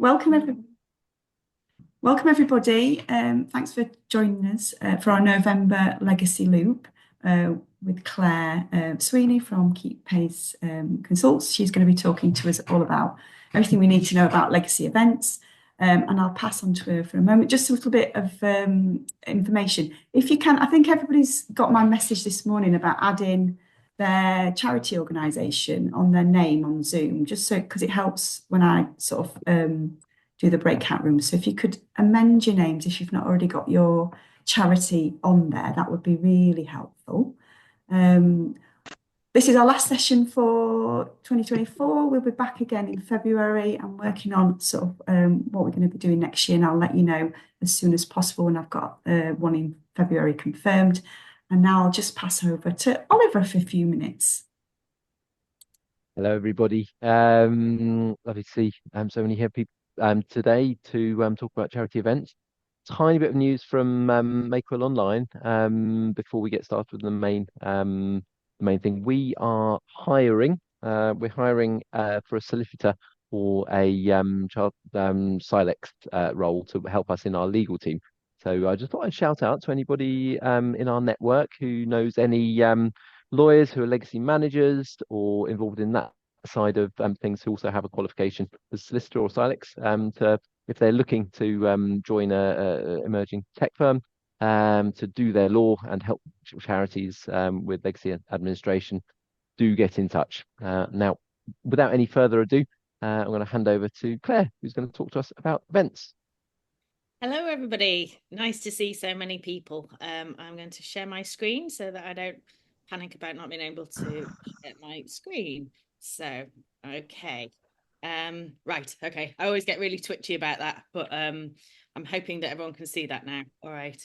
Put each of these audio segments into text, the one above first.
Welcome everybody. Thanks for joining us for our November Legacy Loop with Clare Sweeney from Keepace Consults. She's going to be talking to us all about everything we need to know about legacy events. And I'll pass on to her for a moment, just a little bit of information. If you can, I think everybody's got my message this morning about adding their charity organisation on their name on Zoom, just so because it helps when I sort of do the breakout rooms. So if you could amend your names if you've not already got your charity on there, that would be really helpful. This is our last session for 2024. We'll be back again in February and working on sort of what we're going to be doing next year. And I'll let you know as soon as possible when I've got one in February confirmed. And now I'll just pass over to Oliver for a few minutes. Hello, everybody. Lovely to see so many here people today to talk about charity events. Tiny bit of news from Makewill Online before we get started with the main thing. We are hiring. We're hiring for a solicitor for a child silex role to help us in our legal team. So I just thought I'd shout out to anybody in our network who knows any lawyers who are legacy managers or involved in that side of things, who also have a qualification as solicitor or silex, to if they're looking to join a emerging tech firm to do their law and help charities with legacy administration, do get in touch. Now, without any further ado, I'm going to hand over to Claire, who's going to talk to us about events. Hello, everybody. Nice to see so many people. I'm going to share my screen so that I don't panic about not being able to share my screen. So, okay. Right, okay. I always get really twitchy about that, but I'm hoping that everyone can see that now. All right.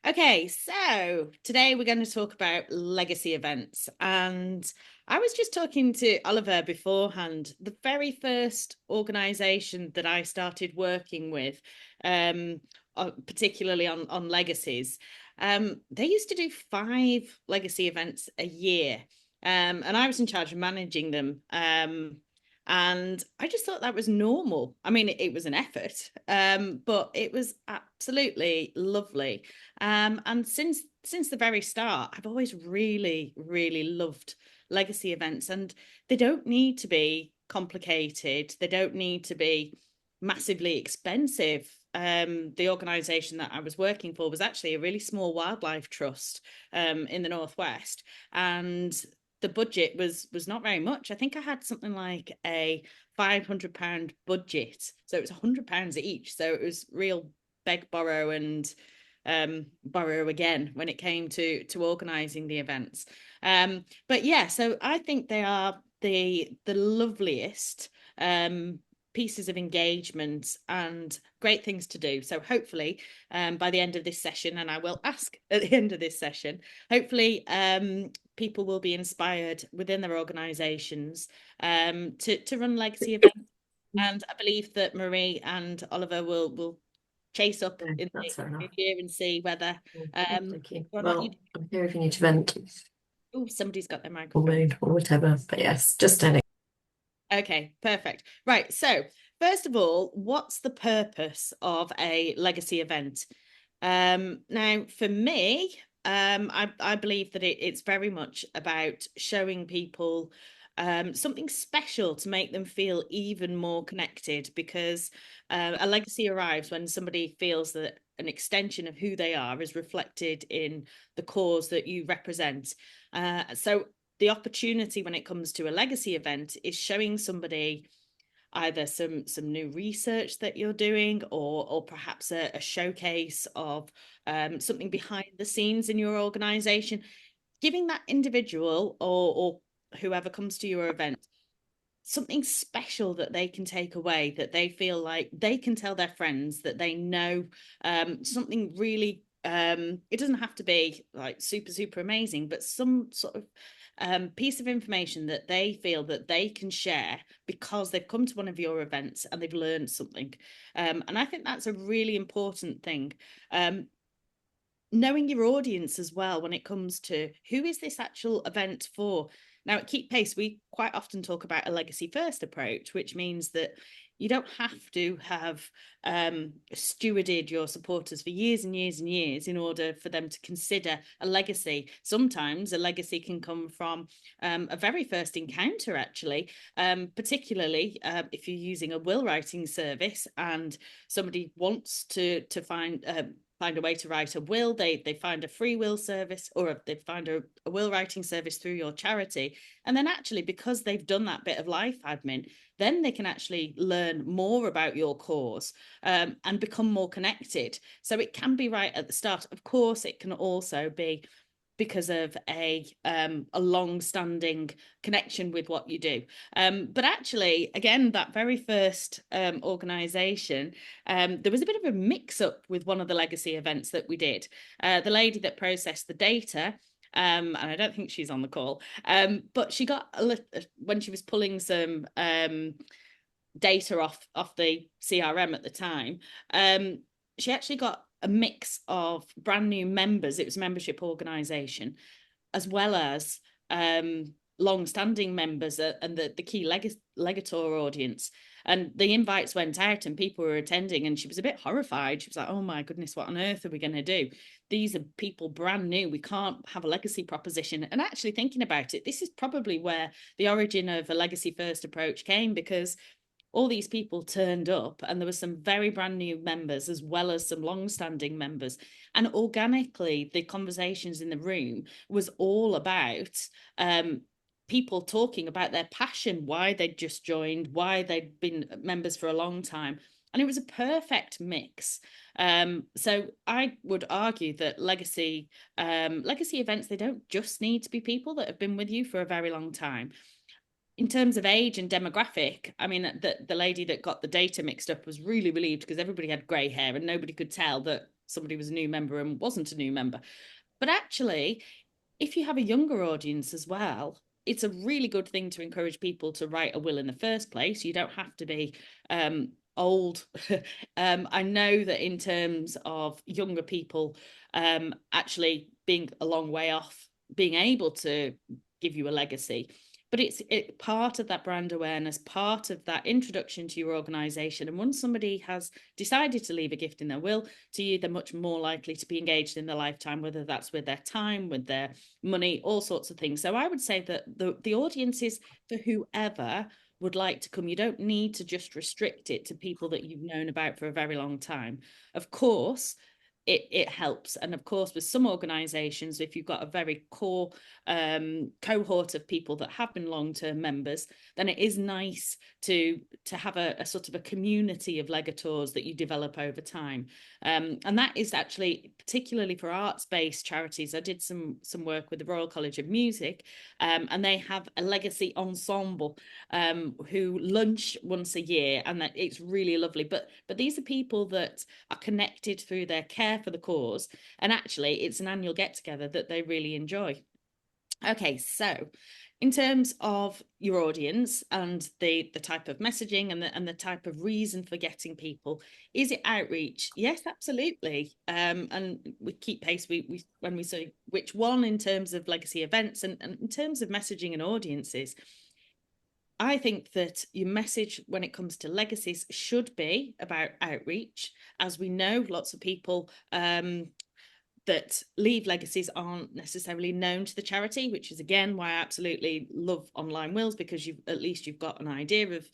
Okay, so today we're going to talk about legacy events. And I was just talking to Oliver beforehand. The very first organisation that I started working with, particularly on legacies, they used to do 5 legacy events a year. And I was in charge of managing them. And I just thought that was normal. I mean, it was an effort, but it was absolutely lovely. And since the very start, I've always really, really loved legacy events. And they don't need to be complicated. They don't need to be massively expensive. The organisation that I was working for was actually a really small wildlife trust in the Northwest. And the budget was not very much. I think I had something like a £500 budget. So it was £100 each. So it was real beg, borrow and borrow again when it came to organising the events. But yeah, so I think they are the loveliest pieces of engagement and great things to do. So hopefully by the end of this session, and I will ask at the end of this session, hopefully people will be inspired within their organisations to run legacy events. And I believe that Marie and Oliver will chase up in the year and see whether thank you. Well, I'm here if you need to vent. Oh, somebody's got their microphone or whatever, but yes, just standing. Okay, perfect. Right, so first of all, what's the purpose of a legacy event? Now, for me, I believe that it's very much about showing people something special to make them feel even more connected, because a legacy arrives when somebody feels that an extension of who they are is reflected in the cause that you represent. So the opportunity when it comes to a legacy event is showing somebody either some new research that you're doing, or perhaps a showcase of something behind the scenes in your organization, giving that individual or whoever comes to your event something special that they can take away, that they feel like they can tell their friends, that they know something really it doesn't have to be like super amazing, but some sort of piece of information that they feel that they can share because they've come to one of your events and they've learned something. And I think that's a really important thing. Knowing your audience as well when it comes to who is this actual event for. Now at Keepace, we quite often talk about a legacy first approach, which means that You don't have to have stewarded your supporters for years and years and years in order for them to consider a legacy. Sometimes a legacy can come from a very first encounter, actually, particularly if you're using a will writing service and somebody wants to find a way to write a will. They find a free will service, or they find a will writing service through your charity. And then actually, because they've done that bit of life admin, then they can actually learn more about your cause and become more connected. So it can be right at the start. Of course, it can also be because of a long-standing connection with what you do. But actually, again, that very first organisation, there was a bit of a mix-up with one of the legacy events that we did. The lady that processed the data, and I don't think she's on the call, but she got when she was pulling some data off the CRM at the time, she actually got a mix of brand new members. It was a membership organisation, as well as long-standing members and the key legator audience. And the invites went out and people were attending, and she was a bit horrified. She was like, oh my goodness, what on earth are we going to do? These are people brand new. We can't have a legacy proposition. And actually thinking about it, this is probably where the origin of a legacy first approach came, because all these people turned up and there were some very brand new members as well as some long-standing members, and organically the conversations in the room was all about people talking about their passion, why they'd just joined, why they'd been members for a long time, and it was a perfect mix. So I would argue that legacy events, they don't just need to be people that have been with you for a very long time. In terms of age and demographic, I mean, the lady that got the data mixed up was really relieved, because everybody had grey hair and nobody could tell that somebody was a new member and wasn't a new member. But actually, if you have a younger audience as well, it's a really good thing to encourage people to write a will in the first place. You don't have to be old. I know that in terms of younger people, actually being a long way off being able to give you a legacy, but it's part of that brand awareness, part of that introduction to your organisation. And once somebody has decided to leave a gift in their will to you, they're much more likely to be engaged in their lifetime, whether that's with their time, with their money, all sorts of things. So I would say that the audience is for whoever would like to come. You don't need to just restrict it to people that you've known about for a very long time. Of course, it helps. And of course, with some organizations, if you've got a very core cohort of people that have been long-term members, then it is nice to have a sort of a community of legators that you develop over time. And that is actually particularly for arts-based charities. I did some work with the Royal College of Music, and they have a legacy ensemble who lunch once a year, and that it's really lovely. But these are people that are connected through their care for the cause, and actually it's an annual get-together that they really enjoy. Okay, so in terms of your audience and the type of messaging and the type of reason for getting people, is it outreach? Yes, absolutely. And with Keepace, we when we say which one in terms of legacy events and in terms of messaging and audiences, I think that your message when it comes to legacies should be about outreach. As we know, lots of people that leave legacies aren't necessarily known to the charity, which is again why I absolutely love online wills, because at least you've got an idea of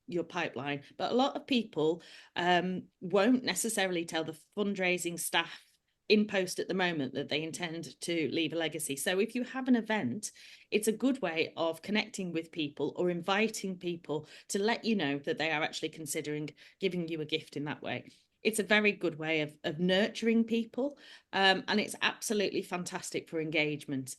your pipeline. But a lot of people won't necessarily tell the fundraising staff in post at the moment that they intend to leave a legacy. So if you have an event, it's a good way of connecting with people or inviting people to let you know that they are actually considering giving you a gift in that way. It's a very good way of nurturing people, and it's absolutely fantastic for engagement.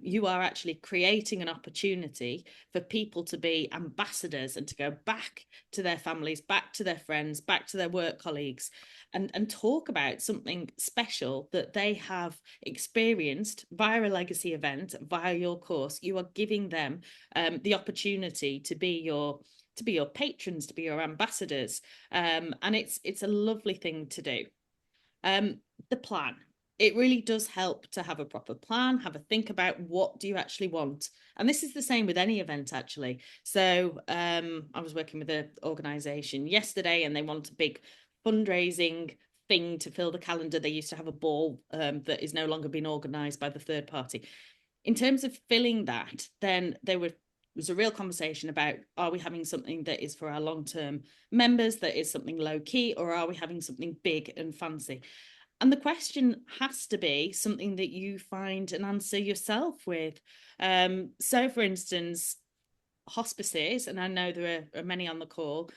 You are actually creating an opportunity for people to be ambassadors and to go back to their families, back to their friends, back to their work colleagues, and talk about something special that they have experienced via a legacy event, via your course. You are giving them the opportunity to be your patrons, to be your ambassadors, and it's a lovely thing to do. The plan. it really does help to have a proper plan, have a think about what do you actually want. And this is the same with any event, actually. So I was working with an organisation yesterday, and they want a big fundraising thing to fill the calendar. They used to have a ball that is no longer being organised by the third party. In terms of filling that, then was a real conversation about, are we having something that is for our long-term members, that is something low-key, or are we having something big and fancy? And the question has to be something that you find an answer yourself with. So, for instance, hospices, and I know there are many on the call,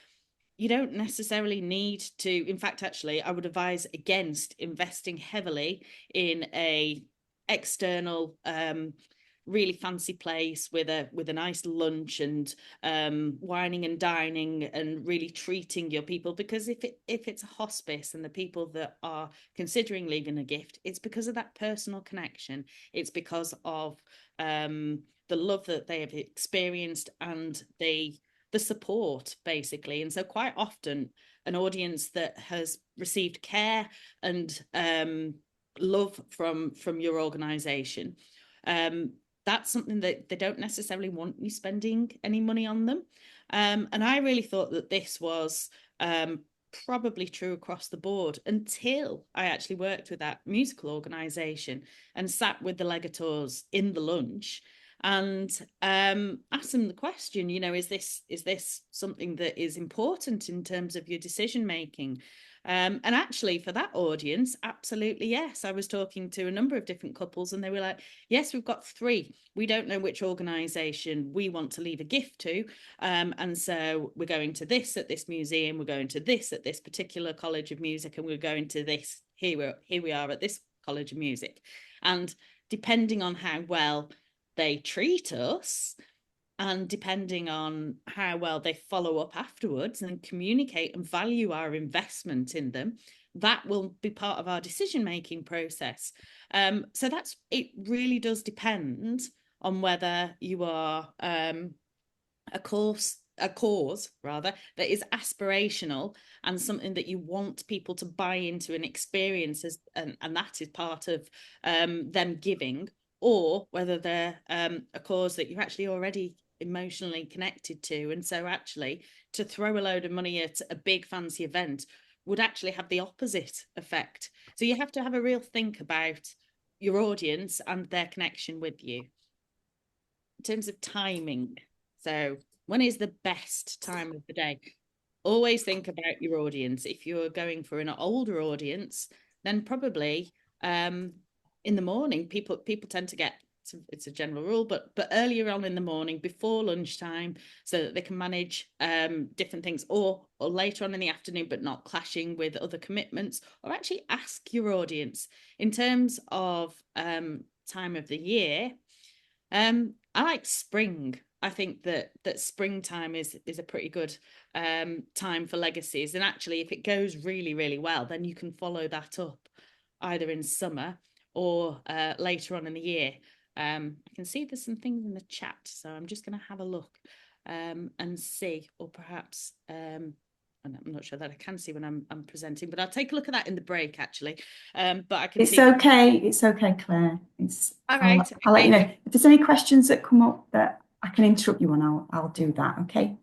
you don't necessarily need to. In fact, actually, I would advise against investing heavily in a external really fancy place with a nice lunch and wining and dining and really treating your people, because if it's a hospice and the people that are considering leaving a gift, it's because of that personal connection. It's because of the love that they have experienced and the support, basically. And so quite often an audience that has received care and love from your organization, that's something that they don't necessarily want you spending any money on them. And I really thought that this was probably true across the board until I actually worked with that musical organisation and sat with the legators in the lunch and asked them the question, is this something that is important in terms of your decision making? And actually, for that audience, absolutely yes. I was talking to a number of different couples, and they were like, yes, we've got 3. We don't know which organisation we want to leave a gift to. And so we're going to this at this museum, we're going to this at this particular College of Music, and we're going to this, here we are at this College of Music. And depending on how well they treat us, and depending on how well they follow up afterwards and communicate and value our investment in them, that will be part of our decision-making process. So it really does depend on whether you are a cause rather that is aspirational and something that you want people to buy into and experience as, and that is part of them giving, or whether they're a cause that you're actually already emotionally connected to. And so actually to throw a load of money at a big fancy event would actually have the opposite effect. So you have to have a real think about your audience and their connection with you. In terms of timing, so when is the best time of the day? Always think about your audience. If you're going for an older audience, then probably in the morning. People tend to get, it's a general rule, but earlier on in the morning before lunchtime, so that they can manage different things, or later on in the afternoon, but not clashing with other commitments. Or actually ask your audience in terms of time of the year. I like spring. I think that springtime is a pretty good time for legacies. And actually, if it goes really, really well, then you can follow that up either in summer or later on in the year. I can see there's some things in the chat, so I'm just going to have a look and see, or perhaps and I'm not sure that I can see when I'm presenting, but I'll take a look at that in the break, actually. But I can see. It's okay, Claire. All right. I'll let you know if there's any questions that come up that I can interrupt you on. I'll do that. Okay.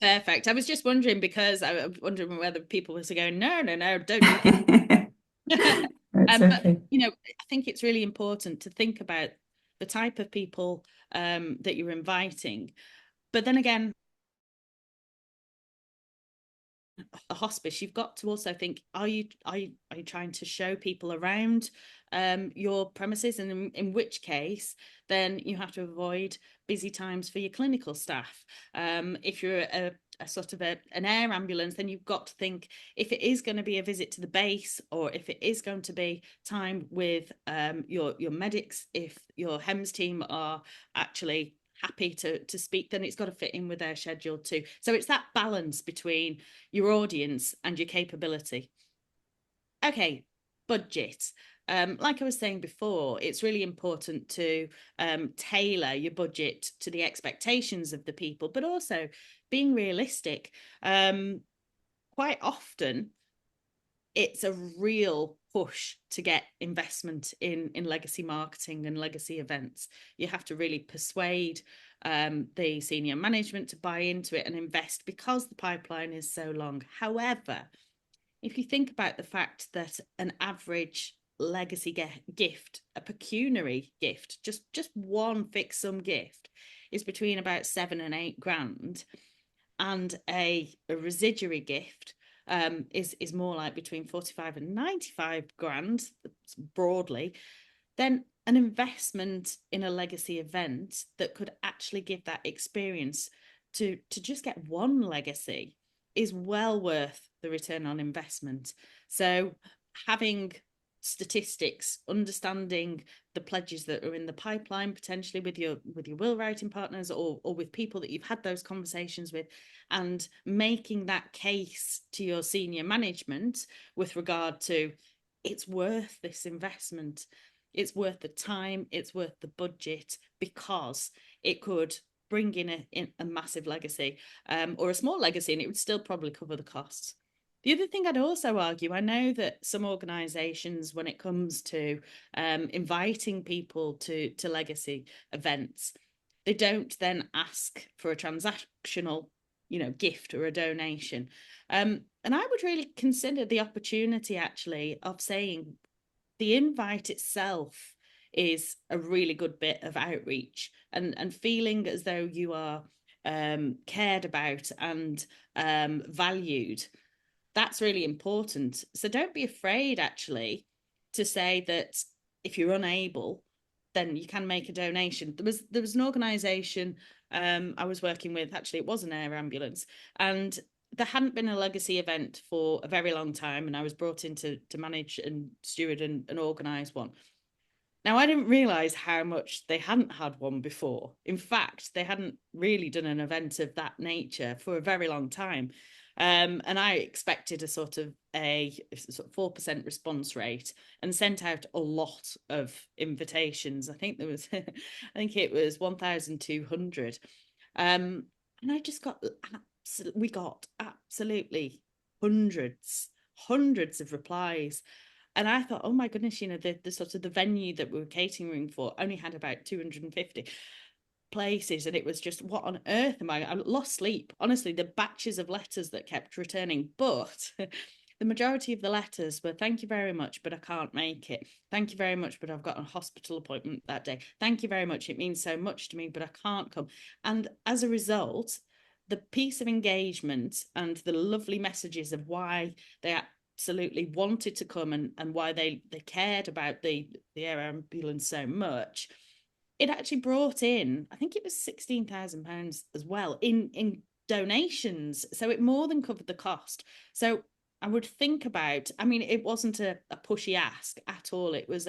Perfect. I was just wondering, because I was wondering whether people were going, no, don't do that. It's okay. But, I think it's really important to think about the type of people that you're inviting. But then again, a hospice, you've got to also think, are you trying to show people around your premises? And in which case, then you have to avoid busy times for your clinical staff. If you're a sort of an air ambulance, then you've got to think, if it is going to be a visit to the base, or if it is going to be time with your medics, if your HEMS team are actually happy to speak, then it's got to fit in with their schedule too. So it's that balance between your audience and your capability. Okay, budget. Like I was saying before, it's really important to tailor your budget to the expectations of the people, but also being realistic. Quite often, it's a real push to get investment in legacy marketing and legacy events. You have to really persuade the senior management to buy into it and invest because the pipeline is so long. However, if you think about the fact that an average legacy gift, a pecuniary gift, just one fixed sum gift, is between about 7 and 8 grand, and a residuary gift is more like between 45 and 95 grand broadly, then an investment in a legacy event that could actually give that experience to just get one legacy is well worth the return on investment. So having statistics, understanding the pledges that are in the pipeline, potentially with your will writing partners or with people that you've had those conversations with, and making that case to your senior management with regard to it's worth this investment, it's worth the time, it's worth the budget, because it could bring in a massive legacy or a small legacy, and it would still probably cover the costs. The other thing I'd also argue, I know that some organisations, when it comes to inviting people to legacy events, they don't then ask for a transactional, gift or a donation. And I would really consider the opportunity actually of saying the invite itself is a really good bit of outreach and feeling as though you are cared about and valued. That's really important. So don't be afraid actually to say that if you're unable, then you can make a donation. There was an organisation I was working with, actually it was an air ambulance, and there hadn't been a legacy event for a very long time, and I was brought in to manage and steward and organise one. Now, I didn't realise how much they hadn't had one before. In fact, they hadn't really done an event of that nature for a very long time. And I expected a sort of 4% response rate and sent out a lot of invitations. I think it was 1,200. And I just we got absolutely hundreds of replies. And I thought, oh my goodness, the sort of the venue that we were catering for only had about 250 places, and it was just, what on earth I lost sleep. Honestly, the batches of letters that kept returning, but the majority of the letters were, thank you very much, but I can't make it. Thank you very much, but I've got a hospital appointment that day. Thank you very much. It means so much to me, but I can't come. And as a result, the piece of engagement and the lovely messages of why they absolutely wanted to come and why they cared about the air ambulance so much, it actually brought in, I think it was £16,000 as well in donations. So it more than covered the cost. So I would think about, I mean, it wasn't a pushy ask at all. It was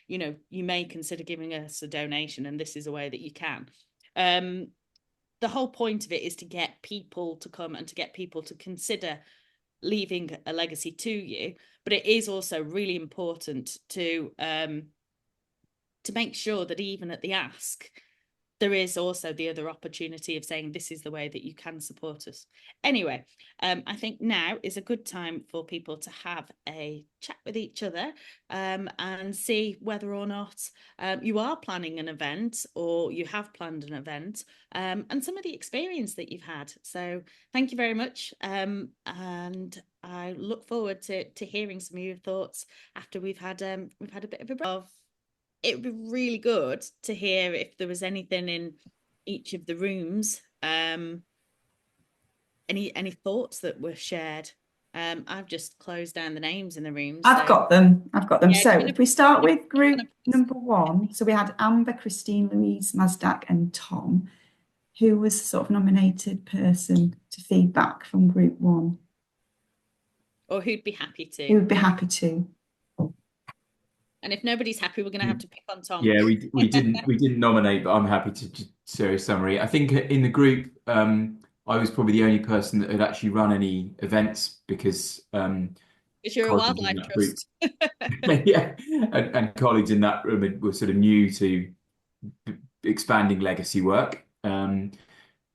you may consider giving us a donation, and this is a way that you can. The whole point of it is to get people to come and to get people to consider leaving a legacy to you. But it is also really important to make sure that even at the ask, there is also the other opportunity of saying, this is the way that you can support us. Anyway, I think now is a good time for people to have a chat with each other and see whether or not you are planning an event or you have planned an event and some of the experience that you've had. So thank you very much. And I look forward to hearing some of your thoughts after we've had a bit of a break. It would be really good to hear if there was anything in each of the rooms, any thoughts that were shared. I've just closed down the names in the rooms. I've got them. Yeah, so if we start with group number 1, so we had Amber, Christine, Louise, Mazdak and Tom. Who was the sort of nominated person to feedback from group 1? Or who'd be happy to? Who would be happy to? And if nobody's happy, we're going to have to pick on Tom. Yeah, we didn't nominate, but I'm happy to share a summary. I think in the group, I was probably the only person that had actually run any events because you're a wildlife trust. Yeah, and colleagues in that room were sort of new to expanding legacy work.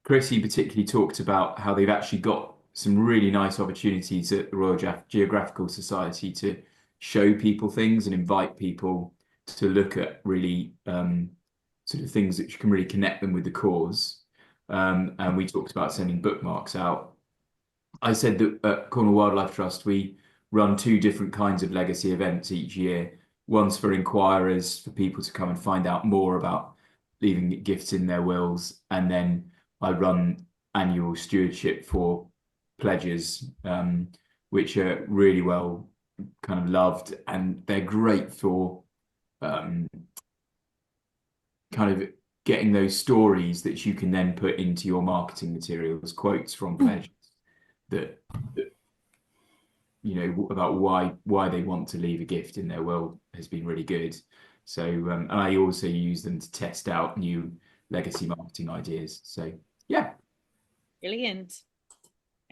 Chrissy particularly talked about how they've actually got some really nice opportunities at the Royal Geographical Society to show people things and invite people to look at really sort of things that can really connect them with the cause. And we talked about sending bookmarks out. I said that at Cornwall Wildlife Trust, we run two different kinds of legacy events each year. One's for inquirers, for people to come and find out more about leaving gifts in their wills. And then I run annual stewardship for pledges, which are really well kind of loved, and they're great for kind of getting those stories that you can then put into your marketing materials, quotes from pledges that you know about why they want to leave a gift in their will has been really good. So and I also use them to test out new legacy marketing ideas. So yeah. Brilliant.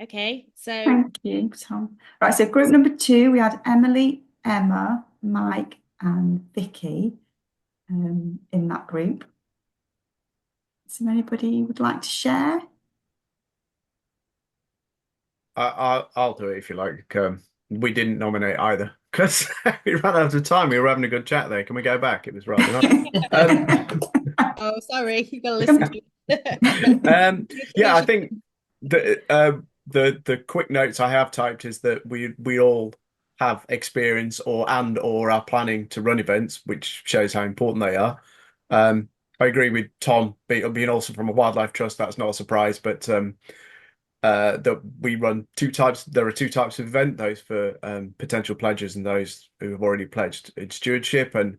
Okay, so Thank you, Tom. Right, so group number 2, we had Emily, Emma, Mike, and Vicky in that group. Is there anybody who would like to share? I'll do it if you like. We didn't nominate either because we ran out of time. We were having a good chat there. Can we go back? It was rather nice. Oh, sorry, you gotta listen to it. Yeah, I think the quick notes I have typed is that we all have experience or are planning to run events, which shows how important they are. I agree with Tom being also from a wildlife trust. That's not a surprise, but that we run two types. There are two types of event: those for potential pledges and those who have already pledged in stewardship. And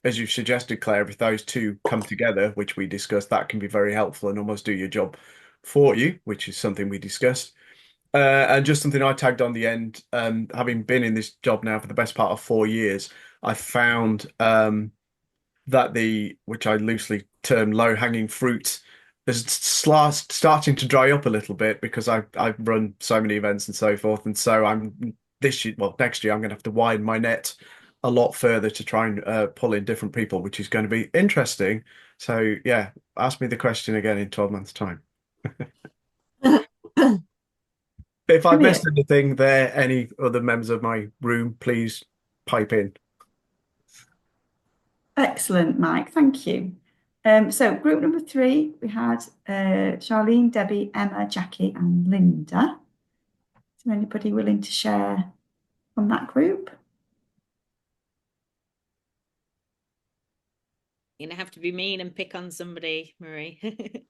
as you've suggested, Claire, if those two come together, which we discussed, that can be very helpful and almost do your job for you, which is something we discussed. And just something I tagged on the end, having been in this job now for the best part of 4 years, I found that which I loosely term low-hanging fruit, is starting to dry up a little bit because I've run so many events and so forth, and so next year I'm going to have to widen my net a lot further to try and pull in different people, which is going to be interesting. So yeah, ask me the question again in 12 months' time. If I missed anything there, any other members of my room, please pipe in. Excellent, Mike. Thank you. So group number 3, we had Charlene, Debbie, Emma, Jackie, and Linda. Is there anybody willing to share from that group? You're gonna have to be mean and pick on somebody, Marie.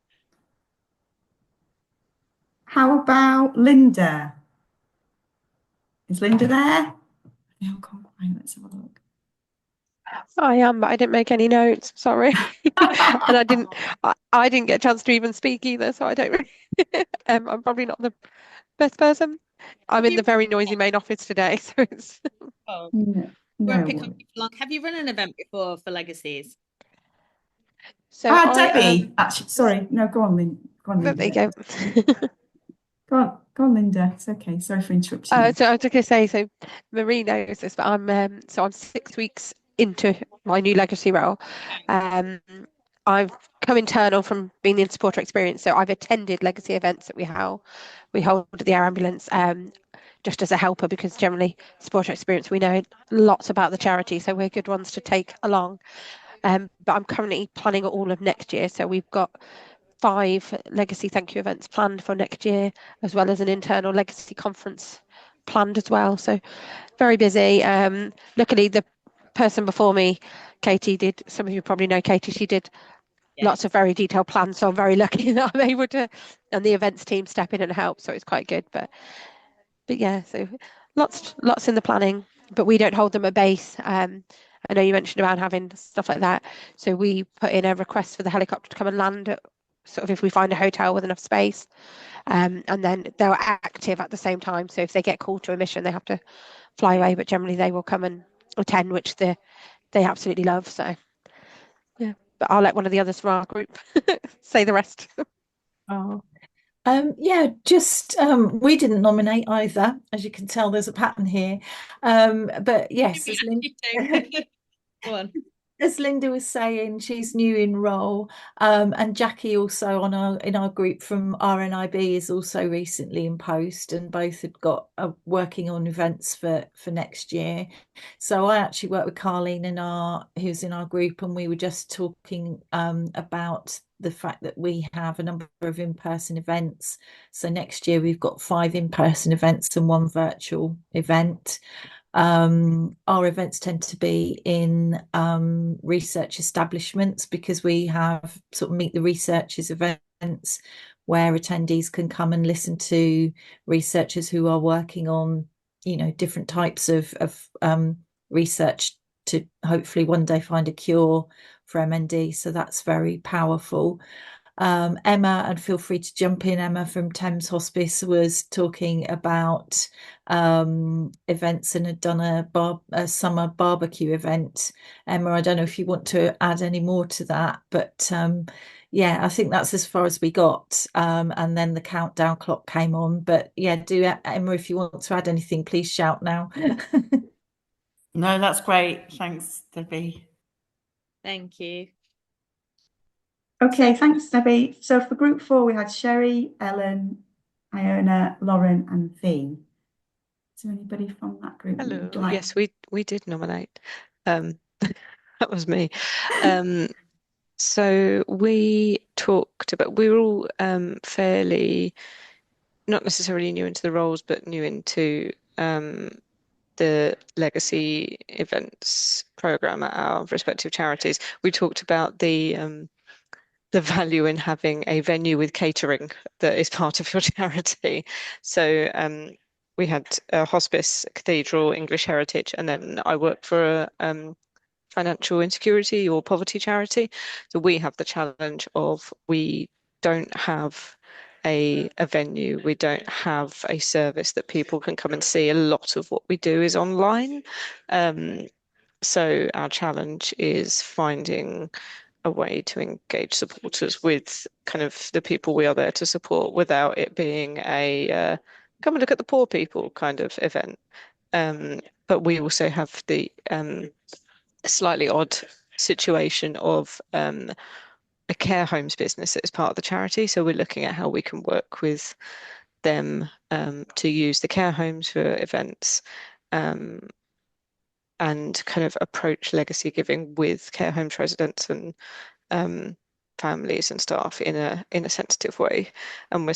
How about Linda? Is Linda there? Yeah, come on, let's have a look. I am, but I didn't make any notes. Sorry, and I didn't get a chance to even speak either, so I don't really. I'm probably not the best person. I'm in the very noisy main office today, so it's. Oh, no have you run an event before for Legacies? So Debbie. Actually, sorry, no, go on, Linda. There you go. Go on, Linda. It's okay. Sorry for interrupting you. So I was going to say, so Marie knows this, but I'm 6 weeks into my new legacy role. I've come internal from being in supporter experience, so I've attended legacy events that we hold at the air ambulance, just as a helper, because generally supporter experience, we know lots about the charity, so we're good ones to take along. But I'm currently planning all of next year, so we've got 5 legacy thank you events planned for next year, as well as an internal legacy conference planned as well. So very busy. Luckily, the person before me, Katie, did. Some of you probably know Katie. She did lots of very detailed plans. So I'm very lucky that I'm able to, and the events team step in and help. So it's quite good. But yeah, so lots in the planning. But we don't hold them a base. I know you mentioned about having stuff like that. So we put in a request for the helicopter to come and land at, sort of, if we find a hotel with enough space, and then they're active at the same time. So if they get called to a mission, they have to fly away, but generally they will come and attend, which they absolutely love. So yeah, but I'll let one of the others from our group say the rest. Oh, yeah, just we didn't nominate either. As you can tell, there's a pattern here. But yes, Go on. as Linda was saying, she's new in role, and Jackie also in our group from RNIB is also recently in post, and both had got working on events for next year. So I actually worked with Carleen who's in our group, and we were just talking about the fact that we have a number of in-person events. So next year we've got 5 in-person events and 1 virtual event. Our events tend to be in research establishments, because we have sort of meet the researchers events where attendees can come and listen to researchers who are working on, different types of research to hopefully one day find a cure for MND. So that's very powerful. Emma, and feel free to jump in, Emma from Thames Hospice was talking about events and had done a summer barbecue event. Emma, I don't know if you want to add any more to that, but yeah, I think that's as far as we got. And then the countdown clock came on. But yeah, Emma, if you want to add anything, please shout now. No, that's great. Thanks, Debbie. Thank you. Okay, thanks, Debbie. So for group 4, we had Sherry, Ellen, Iona, Lauren, and V. Is there anybody from that group? Hello. Yes, we did nominate. That was me. So we talked about, we were all fairly not necessarily new into the roles, but new into the legacy events program at our respective charities. We talked about the value in having a venue with catering that is part of your charity. So we had a hospice, cathedral, English heritage, and then I work for a financial insecurity or poverty charity. So we have the challenge of we don't have a venue, we don't have a service that people can come and see. A lot of what we do is online. So our challenge is finding a way to engage supporters with kind of the people we are there to support without it being a come and look at the poor people kind of event. But we also have the slightly odd situation of a care homes business that is part of the charity. So we're looking at how we can work with them to use the care homes for events and kind of approach legacy giving with care homes residents and families and staff in a sensitive way. And we're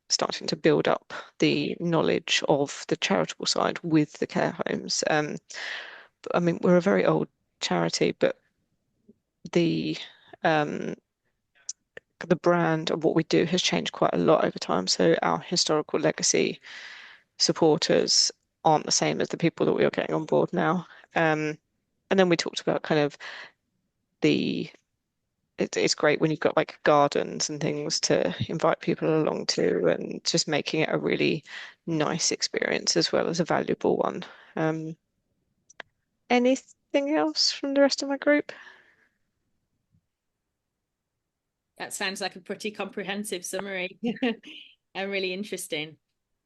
starting to build up the knowledge of the charitable side with the care homes. I mean, we're a very old charity, but the brand of what we do has changed quite a lot over time. So our historical legacy supporters aren't the same as the people that we are getting on board now. And then we talked about kind of it's great when you've got like gardens and things to invite people along to, and just making it a really nice experience as well as a valuable one. Anything else from the rest of my group? That sounds like a pretty comprehensive summary and really interesting.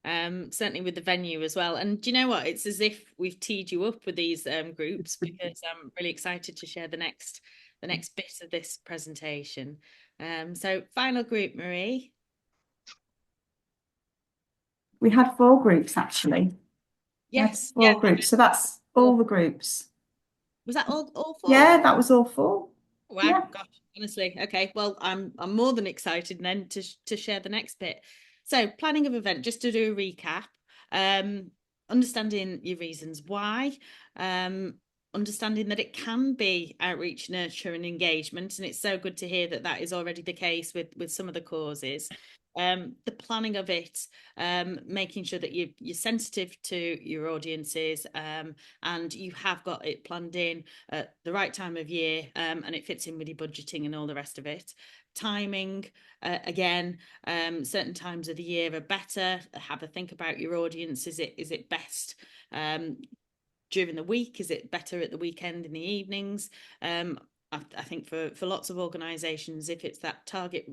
Certainly with the venue as well. And do you know what? It's as if we've teed you up with these groups, because I'm really excited to share the next bit of this presentation. So final group, Marie. We had 4 groups actually. Yes, 4 groups. So that's all the groups. Was that all 4? Yeah, that was all 4. Wow, Yeah. gosh, honestly. Okay, well, I'm more than excited then to share the next bit. So planning of event, just to do a recap, understanding your reasons why, understanding that it can be outreach, nurture and engagement. And it's so good to hear that is already the case with some of the causes. The planning of it, making sure that you're sensitive to your audiences, and you have got it planned in at the right time of year, and it fits in with your budgeting and all the rest of it. Timing, again, certain times of the year are better. Have a think about your audience. Is it best during the week? Is it better at the weekend in the evenings? I think for lots of organisations, if it's that target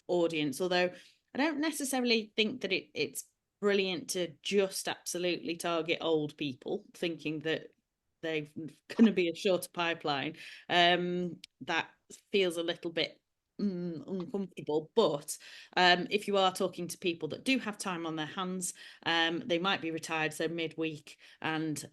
audience, although I don't necessarily think that it's brilliant to just absolutely target old people, thinking that they're going to be a shorter pipeline. That feels a little bit uncomfortable, but if you are talking to people that do have time on their hands, they might be retired, so midweek and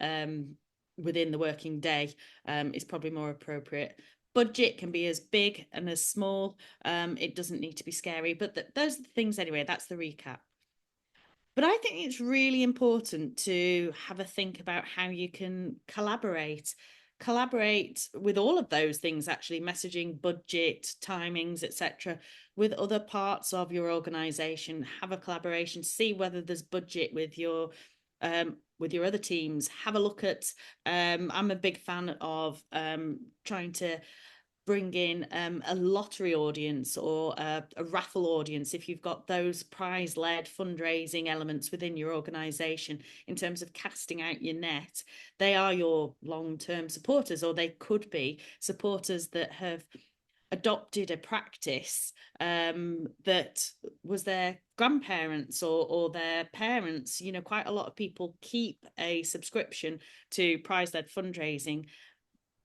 within the working day is probably more appropriate. Budget can be as big and as small. It doesn't need to be scary, but those are the things anyway. That's the recap. But I think it's really important to have a think about how you can collaborate with all of those things, actually, messaging, budget, timings, etc., with other parts of your organization. Have a collaboration, see whether there's budget with your other teams. Have a look at I'm a big fan of trying to bring in a lottery audience or a raffle audience if you've got those prize-led fundraising elements within your organization. In terms of casting out your net, they are your long-term supporters, or they could be supporters that have adopted a practice that was their grandparents or their parents. You know, quite a lot of people keep a subscription to prize-led fundraising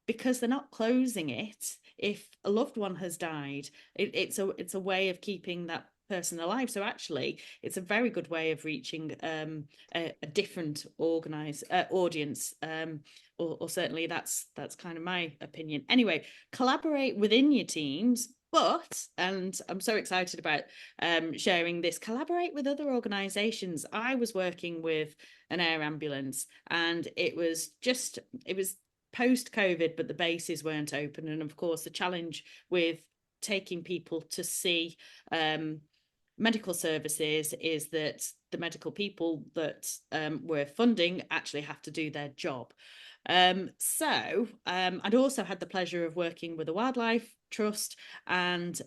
because they're not closing it if a loved one has died. It's a way of keeping that person alive. So actually, it's a very good way of reaching a different organized audience, or certainly that's kind of my opinion. Anyway, collaborate within your teams. But, and I'm so excited about sharing this, collaborate with other organizations. I was working with an air ambulance, and it was post-COVID, but the bases weren't open. And of course, the challenge with taking people to see medical services is that the medical people that we're funding actually have to do their job. So I'd also had the pleasure of working with a wildlife trust and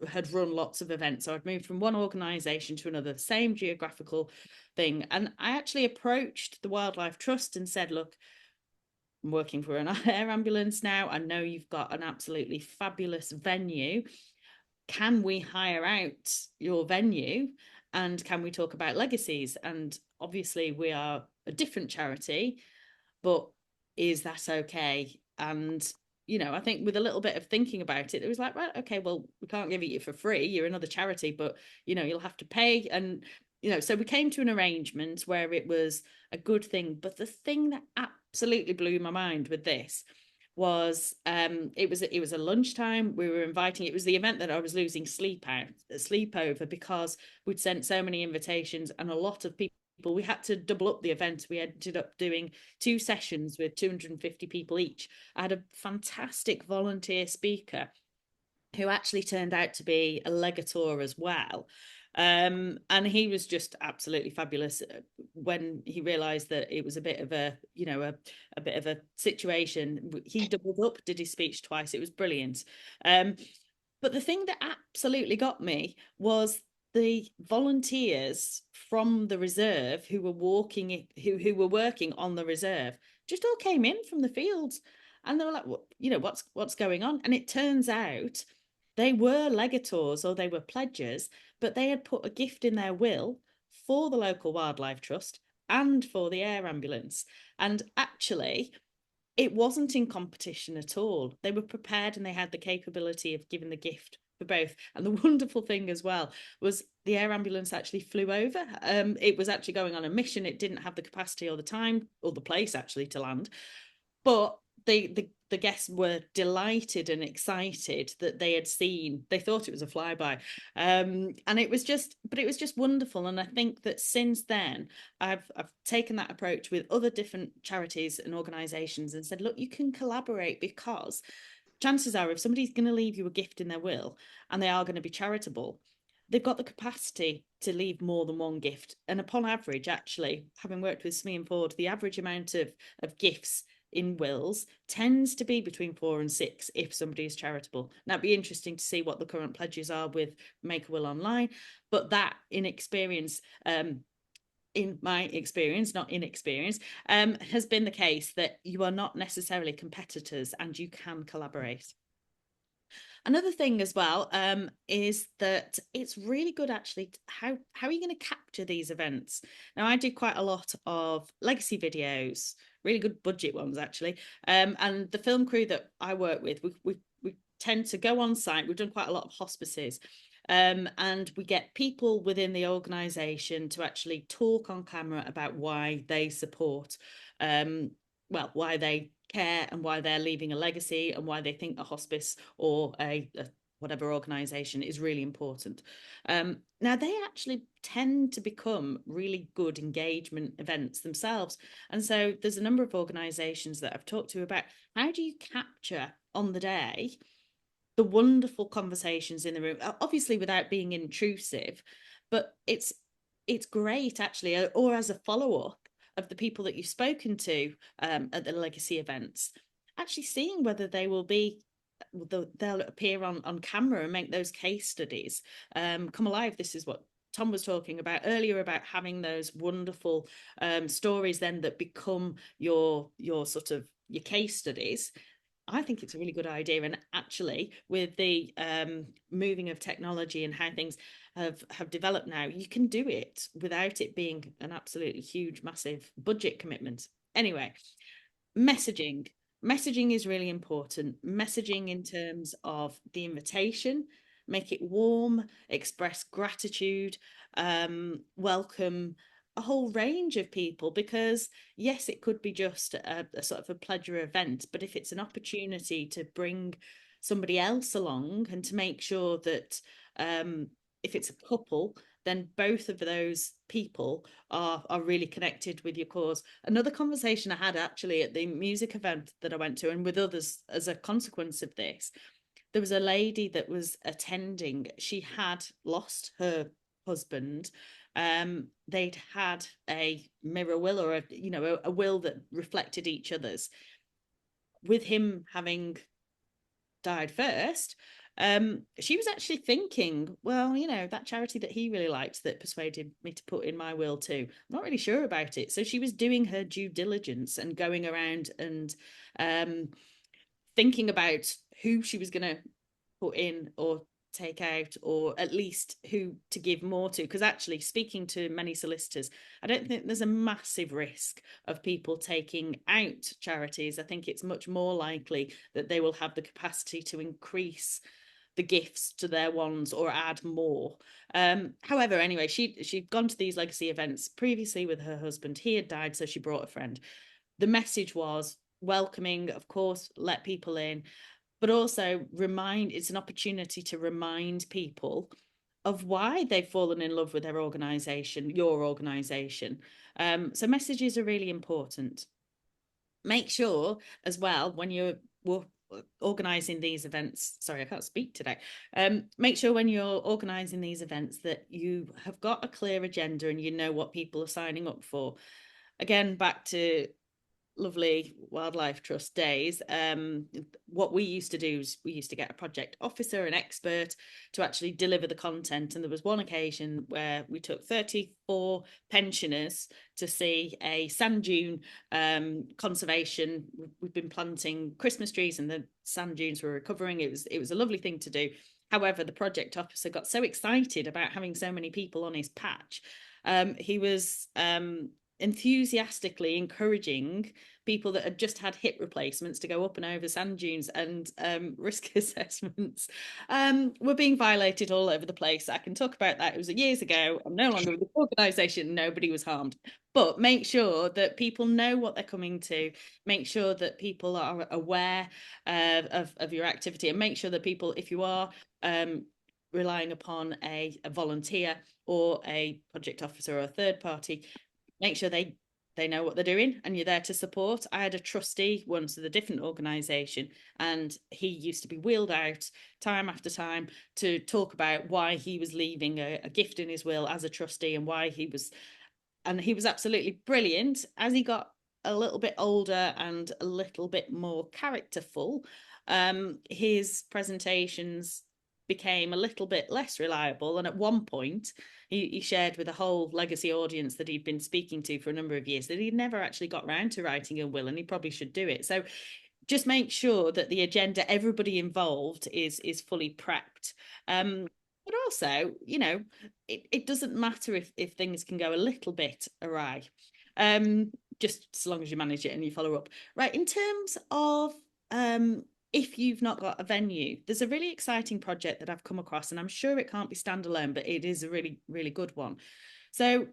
had run lots of events. So I'd moved from one organisation to another, same geographical thing. And I actually approached the wildlife trust and said, look, I'm working for an air ambulance now. I know you've got an absolutely fabulous venue. Can we hire out your venue? And can we talk about legacies? And obviously we are a different charity, but is that okay? And, you know, I think with a little bit of thinking about it, it was like, right, okay, well, we can't give it you for free. You're another charity, but, you know, you'll have to pay. And, you know, so we came to an arrangement where it was a good thing. But the thing that absolutely blew my mind with this was it was a lunchtime. We were inviting, it was the event that I was losing sleep over, because we'd sent so many invitations and a lot of people. We had to double up the event. We ended up doing 2 sessions with 250 people each. I had a fantastic volunteer speaker who actually turned out to be a legator as well. And he was just absolutely fabulous when he realized that it was a bit of a, you know, a bit of a situation. He doubled up, did his speech twice. It was brilliant. But the thing that absolutely got me was the volunteers from the reserve who were who were working on the reserve just all came in from the fields, and they were like, well, you know, what's going on? And it turns out they were legators, or they were pledgers, but they had put a gift in their will for the local wildlife trust and for the air ambulance. And actually, it wasn't in competition at all. They were prepared and they had the capability of giving the gift for both. And the wonderful thing as well was the air ambulance actually flew over. It was actually going on a mission. It didn't have the capacity or the time or the place actually to land. But the guests were delighted and excited that they had seen. They thought it was a flyby, and it was just wonderful. And I think that since then, I've taken that approach with other different charities and organisations and said, look, you can collaborate, because chances are, if somebody's going to leave you a gift in their will and they are going to be charitable, they've got the capacity to leave more than one gift. And upon average, actually, having worked with SME and Ford, the average amount of gifts in wills tends to be between 4 and 6 if somebody is charitable. Now, it'd be interesting to see what the current pledges are with Make a Will Online, but that in my experience, not inexperience, has been the case that you are not necessarily competitors and you can collaborate. Another thing as well is that it's really good actually. How are you going to capture these events? Now, I do quite a lot of legacy videos, really good budget ones actually. And the film crew that I work with, we tend to go on site. We've done quite a lot of hospices. And we get people within the organisation to actually talk on camera about why they support, why they care and why they're leaving a legacy and why they think a hospice or a whatever organisation is really important. Now, they actually tend to become really good engagement events themselves. And so there's a number of organisations that I've talked to about how do you capture on the day the wonderful conversations in the room, obviously without being intrusive, but it's great actually, or as a follow-up of the people that you've spoken to at the legacy events, actually seeing whether they'll appear on camera and make those case studies come alive. This is what Tom was talking about earlier, about having those wonderful stories then that become your sort of your case studies. I think it's a really good idea. And actually, with the moving of technology and how things have developed now, you can do it without it being an absolutely huge, massive budget commitment. Anyway, messaging. Messaging is really important. Messaging in terms of the invitation, make it warm, express gratitude, welcome a whole range of people, because yes, it could be just a sort of a pleasure event, but if it's an opportunity to bring somebody else along and to make sure that if it's a couple, then both of those people are really connected with your cause. Another conversation I had actually at the music event that I went to, and with others as a consequence of this, there was a lady that was attending. She had lost her husband. They'd had a mirror will, or a will that reflected each other's. With him having died first, she was actually thinking, well, that charity that he really liked that persuaded me to put in my will too, I'm not really sure about it. So she was doing her due diligence and going around and thinking about who she was going to put in or take out, or at least who to give more to, because actually, speaking to many solicitors, I don't think there's a massive risk of people taking out charities. I think it's much more likely that they will have the capacity to increase the gifts to their ones or add more. However, anyway, she'd gone to these legacy events previously with her husband. He had died, so she brought a friend. The message was welcoming, of course, let people in, but also it's an opportunity to remind people of why they've fallen in love with their organisation, your organisation. So messages are really important. Make sure as well, when you're organising these events, sorry, I can't speak today. Make sure when you're organising these events that you have got a clear agenda and you know what people are signing up for. Again, back to lovely Wildlife Trust days, what we used to do is we used to get a project officer, an expert, to actually deliver the content. And there was one occasion where we took 34 pensioners to see a sand dune conservation. We've been planting Christmas trees and the sand dunes were recovering. It was a lovely thing to do. However, the project officer got so excited about having so many people on his patch. He was enthusiastically encouraging people that had just had hip replacements to go up and over sand dunes, and risk assessments were being violated all over the place. I can talk about that. It was years ago. I'm no longer with the organisation. Nobody was harmed. But make sure that people know what they're coming to. Make sure that people are aware of your activity, and make sure that people, if you are relying upon a volunteer or a project officer or a third party, make sure they know what they're doing and you're there to support. I had a trustee once with a different organisation, and he used to be wheeled out time after time to talk about why he was leaving a gift in his will as a trustee, and why he was absolutely brilliant. As he got a little bit older and a little bit more characterful, his presentations became a little bit less reliable. And at one point, he shared with a whole legacy audience that he'd been speaking to for a number of years that he'd never actually got round to writing a will, and he probably should do it. So just make sure that the agenda, everybody involved is fully prepped. But also, you know, it doesn't matter if things can go a little bit awry, just as long as you manage it and you follow up. Right, in terms of if you've not got a venue, there's a really exciting project that I've come across, and I'm sure it can't be standalone, but it is a really, really good one. So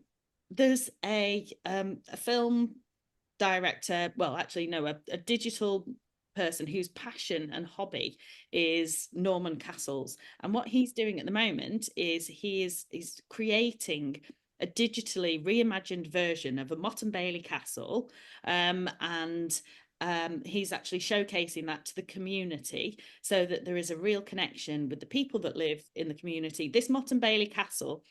there's a film director, well, actually, no, a digital person whose passion and hobby is Norman castles. And what he's doing at the moment is he's creating a digitally reimagined version of a Motte and Bailey castle, and he's actually showcasing that to the community so that there is a real connection with the people that live in the community. This Motte and Bailey castle,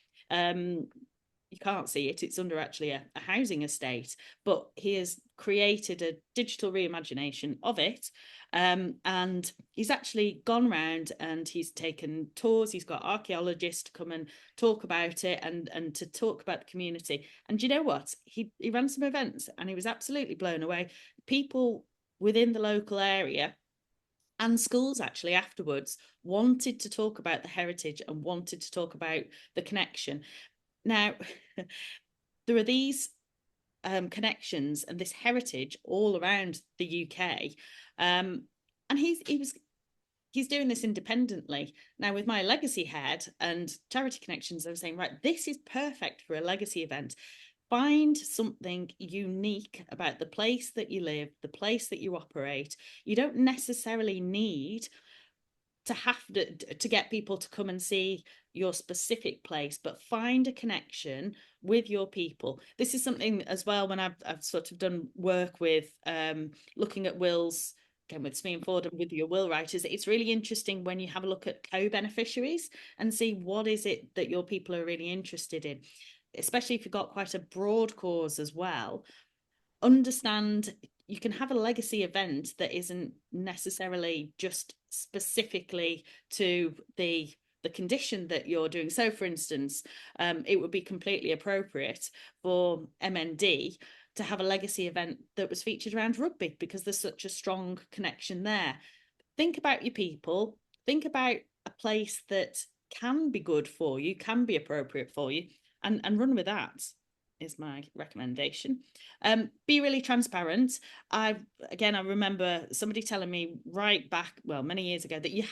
you can't see it, it's under actually a housing estate, but he has created a digital reimagination of it, and he's actually gone round and he's taken tours. He's got archaeologists to come and talk about it and to talk about the community. And you know what, he ran some events and he was absolutely blown away. People within the local area and schools actually afterwards wanted to talk about the heritage and wanted to talk about the connection. Now, there are these connections and this heritage all around the UK, and he's doing this independently. Now, with my legacy head and charity connections, I was saying, right, this is perfect for a legacy event. Find something unique about the place that you live, the place that you operate. You don't necessarily need to have to get people to come and see your specific place, but find a connection with your people. This is something as well when I've sort of done work with looking at wills, again with Smee and Ford and with your will writers. It's really interesting when you have a look at co-beneficiaries and see what is it that your people are really interested in, especially if you've got quite a broad cause as well. Understand you can have a legacy event that isn't necessarily just specifically to the condition that you're doing. So for instance, it would be completely appropriate for MND to have a legacy event that was featured around rugby because there's such a strong connection there. Think about your people, think about a place that can be good for you, can be appropriate for you, and run with that is my recommendation. Be really transparent. I remember somebody telling me right back, well, many years ago, that you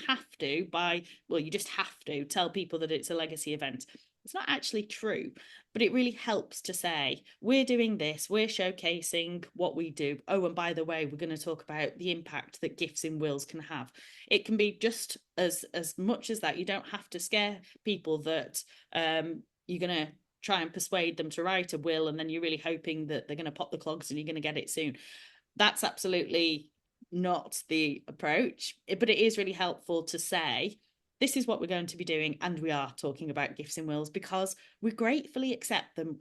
just have to tell people that it's a legacy event. It's not actually true, but it really helps to say, we're doing this, we're showcasing what we do. Oh, and by the way, we're going to talk about the impact that gifts in wills can have. It can be just as much as that. You don't have to scare people that you're going to try and persuade them to write a will and then you're really hoping that they're going to pop the clogs and you're going to get it soon. That's absolutely not the approach, but it is really helpful to say, this is what we're going to be doing, and we are talking about gifts in wills because we gratefully accept them.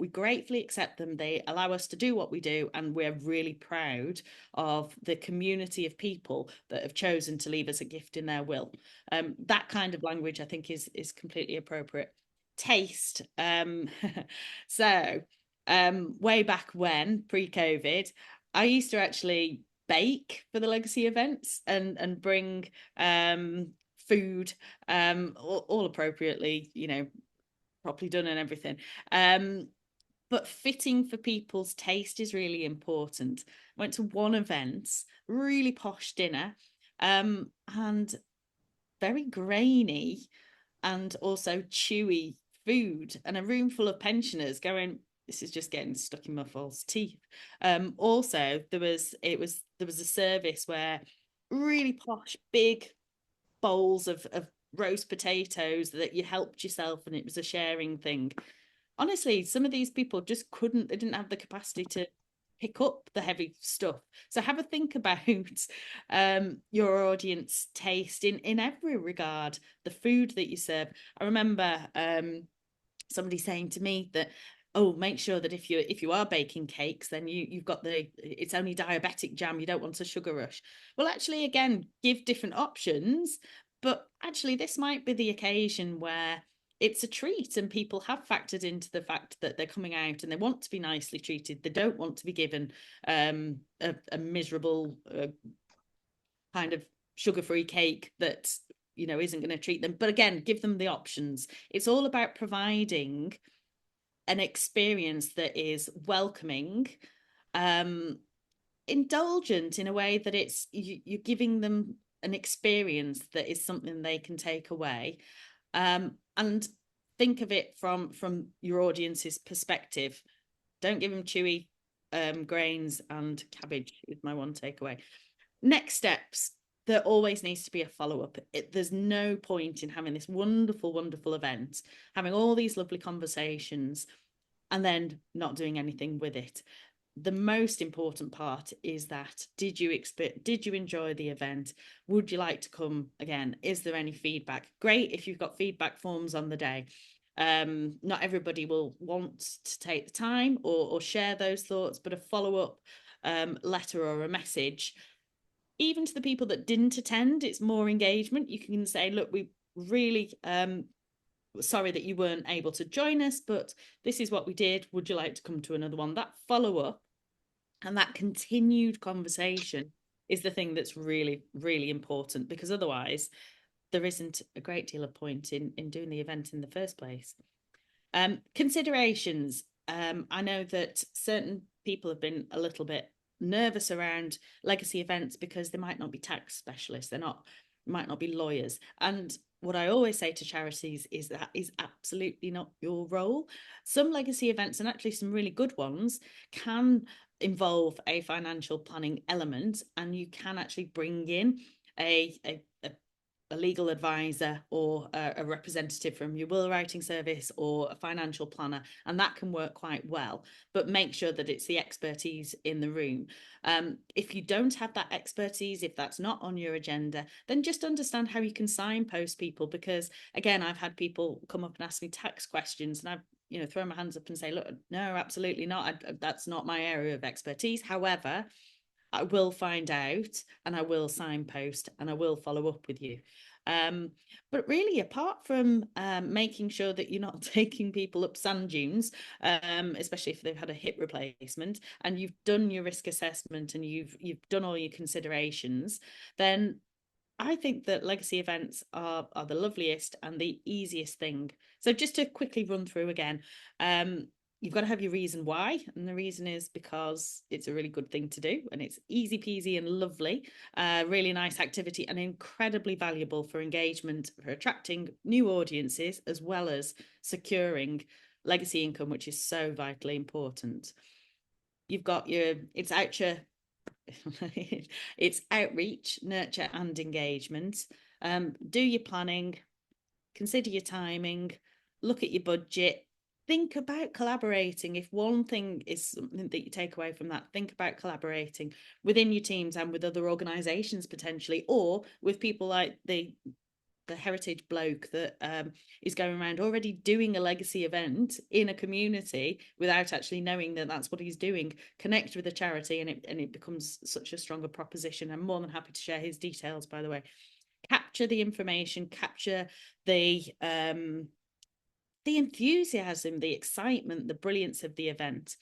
They allow us to do what we do, and we're really proud of the community of people that have chosen to leave us a gift in their will. That kind of language, I think, is completely appropriate. Taste. So way back when, pre-COVID, I used to actually bake for the legacy events and bring food, all appropriately, you know, properly done and everything. But fitting for people's taste is really important. Went to one event, really posh dinner, and very grainy and also chewy food, and a room full of pensioners going, this is just getting stuck in my false teeth. Also, there was a service where really posh, big bowls of roast potatoes that you helped yourself, and it was a sharing thing. Honestly, some of these people just they didn't have the capacity to pick up the heavy stuff. So have a think about your audience taste in every regard, the food that you serve. I remember somebody saying to me that, oh, make sure that if you are baking cakes, then you've got it's only diabetic jam, you don't want a sugar rush. Well, actually, again, give different options, but actually this might be the occasion where it's a treat and people have factored into the fact that they're coming out and they want to be nicely treated. They don't want to be given a miserable kind of sugar-free cake that, you know, isn't going to treat them. But again, give them the options. It's all about providing an experience that is welcoming, indulgent in a way that it's you're giving them an experience that is something they can take away, and think of it from your audience's perspective. Don't give them chewy grains and cabbage is my one takeaway. Next steps. There always needs to be a follow-up. There's no point in having this wonderful event, having all these lovely conversations, and then not doing anything with it. The most important part is that, did you enjoy the event? Would you like to come again? Is there any feedback? Great if you've got feedback forms on the day. Not everybody will want to take the time or share those thoughts, but a follow-up letter or a message, even to the people that didn't attend, it's more engagement. You can say, look, we really sorry that you weren't able to join us, but this is what we did. Would you like to come to another one? That follow-up and that continued conversation is the thing that's really, really important, because otherwise there isn't a great deal of point in doing the event in the first place. Considerations. I know that certain people have been a little bit nervous around legacy events because they might not be tax specialists, might not be lawyers. And what I always say to charities is that is absolutely not your role. Some legacy events, and actually some really good ones, can involve a financial planning element, and you can actually bring in a legal advisor or a representative from your will writing service or a financial planner, and that can work quite well. But make sure that it's the expertise in the room. If you don't have that expertise, if that's not on your agenda, then just understand how you can signpost people, because again, I've had people come up and ask me tax questions, and I've throw my hands up and say, look, no, absolutely not. That's not my area of expertise. However, I will find out, and I will signpost, and I will follow up with you. But really, apart from making sure that you're not taking people up sand dunes, especially if they've had a hip replacement, and you've done your risk assessment and you've done all your considerations, then I think that legacy events are the loveliest and the easiest thing. So just to quickly run through again, you've got to have your reason why. And the reason is because it's a really good thing to do, and it's easy peasy and lovely, really nice activity, and incredibly valuable for engagement, for attracting new audiences, as well as securing legacy income, which is so vitally important. You've got it's outreach, nurture and engagement. Do your planning, consider your timing, look at your budget, think about collaborating. If one thing is something that you take away from that, think about collaborating within your teams and with other organisations potentially, or with people like the heritage bloke that is going around already doing a legacy event in a community without actually knowing that that's what he's doing. Connect with a charity, and it becomes such a stronger proposition. I'm more than happy to share his details, by the way. Capture the information, capture the enthusiasm, the excitement, the brilliance of the event.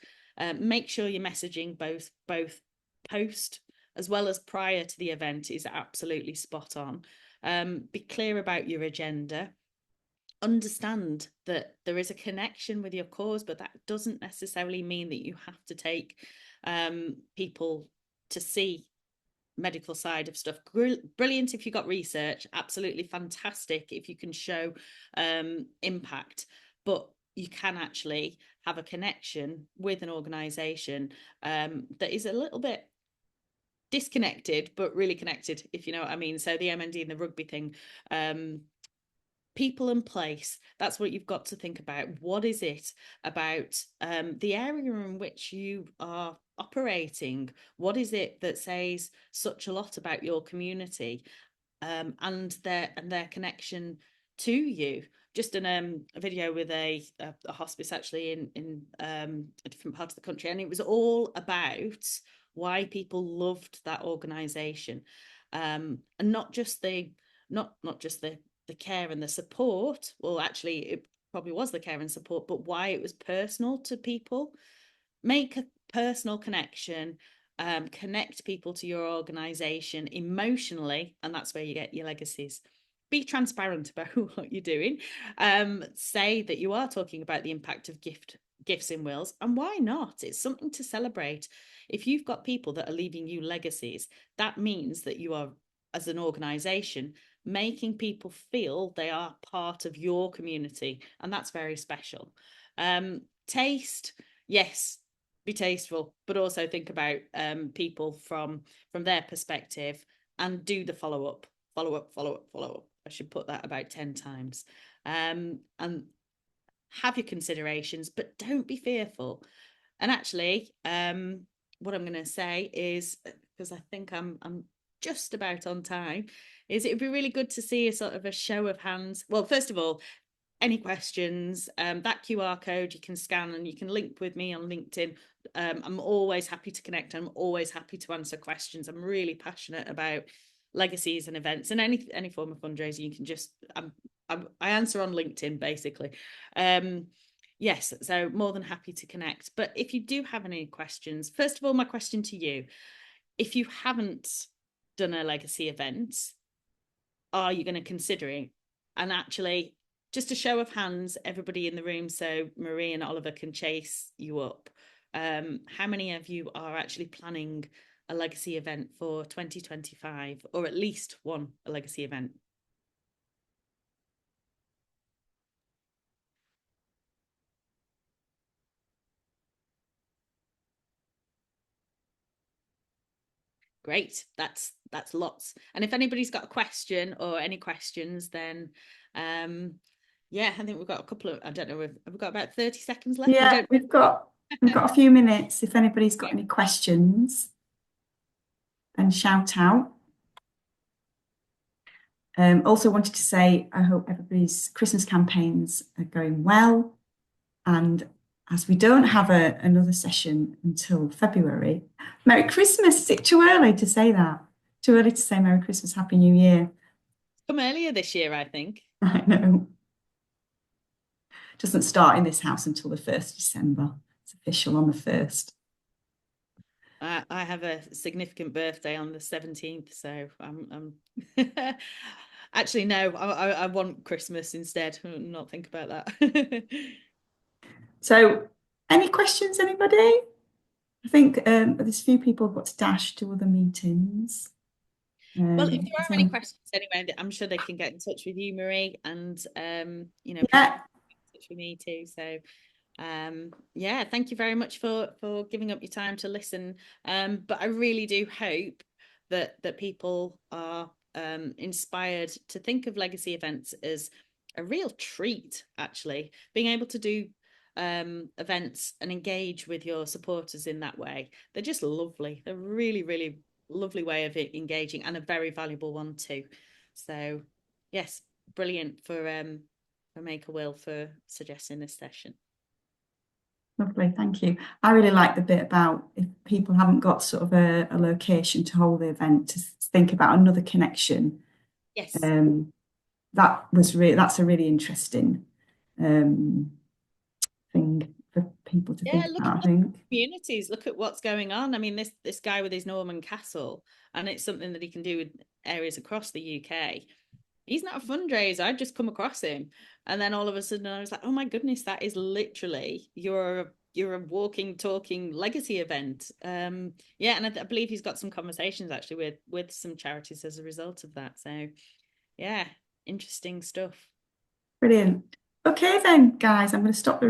Make sure your messaging both post as well as prior to the event is absolutely spot on. Be clear about your agenda. Understand that there is a connection with your cause, but that doesn't necessarily mean that you have to take people to see medical side of stuff. Brilliant if you got research, absolutely fantastic if you can show impact, but you can actually have a connection with an organization that is a little bit disconnected but really connected, if you know what I mean. So the MND and the rugby thing, people and place, that's what you've got to think about. What is it about the area in which you are operating? What is it that says such a lot about your community and their connection to you? Just in a video with a hospice actually in a different part of the country, and it was all about why people loved that organization, and not just the care and the support. Well, actually it probably was the care and support, but why it was personal to people. Make a personal connection, connect people to your organisation emotionally, and that's where you get your legacies. Be transparent about what you're doing. Say that you are talking about the impact of gifts in wills, and why not? It's something to celebrate. If you've got people that are leaving you legacies, that means that you are, as an organisation, making people feel they are part of your community, and that's very special. Taste, yes, be tasteful, but also think about people from their perspective, and do the follow up. I should put that about 10 times. And have your considerations, but don't be fearful. And actually, what I'm going to say is, because I think I'm just about on time, is it'd be really good to see a sort of a show of hands. Well, first of all, any questions, that QR code you can scan and you can link with me on LinkedIn. I'm always happy to connect. I'm always happy to answer questions. I'm really passionate about legacies and events, and any form of fundraising. You can just, I answer on LinkedIn basically. Yes, so more than happy to connect. But if you do have any questions, first of all, my question to you, if you haven't done a legacy event, are you going to consider it? And actually, just a show of hands, everybody in the room, so Marie and Oliver can chase you up. How many of you are actually planning a legacy event for 2025, or at least a legacy event? Great, that's lots. And if anybody's got a question or any questions, then yeah, I think we've got a couple of, I don't know, have we got about 30 seconds left? Yeah, we've got a few minutes. If anybody's got any questions, then shout out. Also wanted to say, I hope everybody's Christmas campaigns are going well. And as we don't have another session until February, Merry Christmas. Is it too early to say that? Too early to say Merry Christmas, Happy New Year? Come earlier this year, I think. I know. Doesn't start in this house until the 1st of December. It's official on the 1st. I have a significant birthday on the 17th, so I'm actually, no, I want Christmas instead. Not think about that. So, any questions, anybody? I think there's a few people who've got to dash to other meetings. Well, if there are any questions anyway, I'm sure they can get in touch with you, Marie, and you know, yeah, in touch with me too. So yeah, thank you very much for giving up your time to listen. But I really do hope that people are inspired to think of legacy events as a real treat, actually. Being able to do events and engage with your supporters in that way, they're just lovely. They're really, really lovely way of engaging, and a very valuable one too. So yes, brilliant for Make a Will for suggesting this session. Lovely, thank you. I really like the bit about if people haven't got sort of a location to hold the event, to think about another connection. Yes. That's a really interesting thing for people to think about, I think. Communities, look at what's going on. I mean, this guy with his Norman castle, and it's something that he can do with areas across the UK. He's not a fundraiser. I'd just come across him, and then all of a sudden I was like, oh my goodness, that is literally you're a walking, talking legacy event. Yeah, and I believe he's got some conversations actually with some charities as a result of that. So yeah, interesting stuff. Brilliant. Okay then, guys, I'm going to stop the